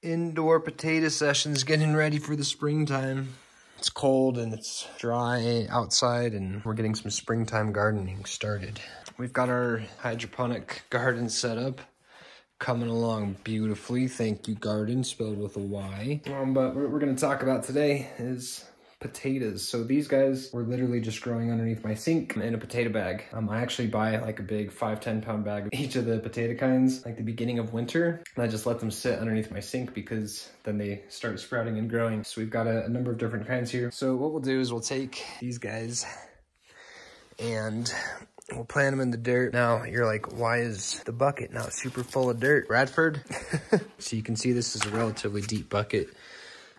Indoor potato sessions, getting ready for the springtime. It's cold and it's dry outside and we're getting some springtime gardening started. We've got our hydroponic garden set up, coming along beautifully. Thank you, garden, spelled with a Y. But what we're gonna talk about today is potatoes. So these guys were literally just growing underneath my sink in a potato bag. I actually buy like a big 5-10 pound bag of each of the potato kinds, like the beginning of winter. And I just let them sit underneath my sink because then they start sprouting and growing. So we've got a number of different kinds here. So what we'll do is we'll take these guys and we'll plant them in the dirt. Now, you're like, why is the bucket not super full of dirt, Bradford? So you can see this is a relatively deep bucket.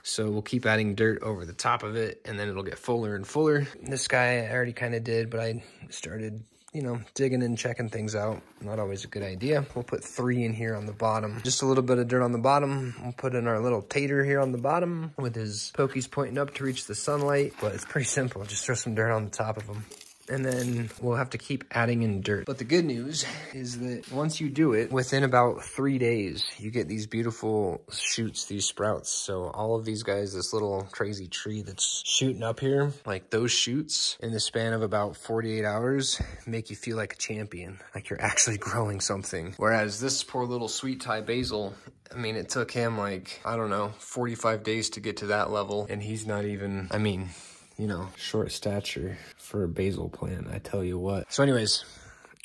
So we'll keep adding dirt over the top of it and then it'll get fuller and fuller. This guy I already kind of did, but I started, you know, digging and checking things out. Not always a good idea. We'll put 3 in here on the bottom. Just a little bit of dirt on the bottom. We'll put in our little tater here on the bottom with his pokies pointing up to reach the sunlight. But it's pretty simple. Just throw some dirt on the top of him. And then we'll have to keep adding in dirt. But the good news is that once you do it, within about 3 days, you get these beautiful shoots, these sprouts. So all of these guys, this little crazy tree that's shooting up here, like those shoots in the span of about 48 hours make you feel like a champion, like you're actually growing something. Whereas this poor little sweet Thai basil, I mean, it took him like, I don't know, 45 days to get to that level. And he's not even, I mean, you know, short stature for a basil plant, I tell you what. So anyways,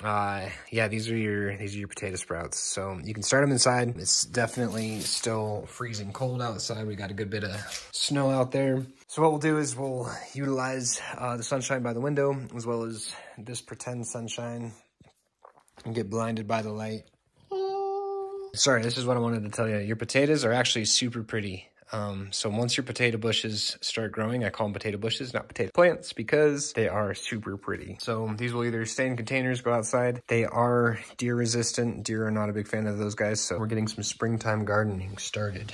yeah, these are your potato sprouts. So you can start them inside. It's definitely still freezing cold outside. We got a good bit of snow out there. So what we'll do is we'll utilize the sunshine by the window as well as this pretend sunshine and get blinded by the light. Sorry, this is what I wanted to tell you. Your potatoes are actually super pretty. So once your potato bushes start growing, I call them potato bushes, not potato plants, because they are super pretty. So these will either stay in containers, go outside. They are deer resistant. Deer are not a big fan of those guys. So we're getting some springtime gardening started.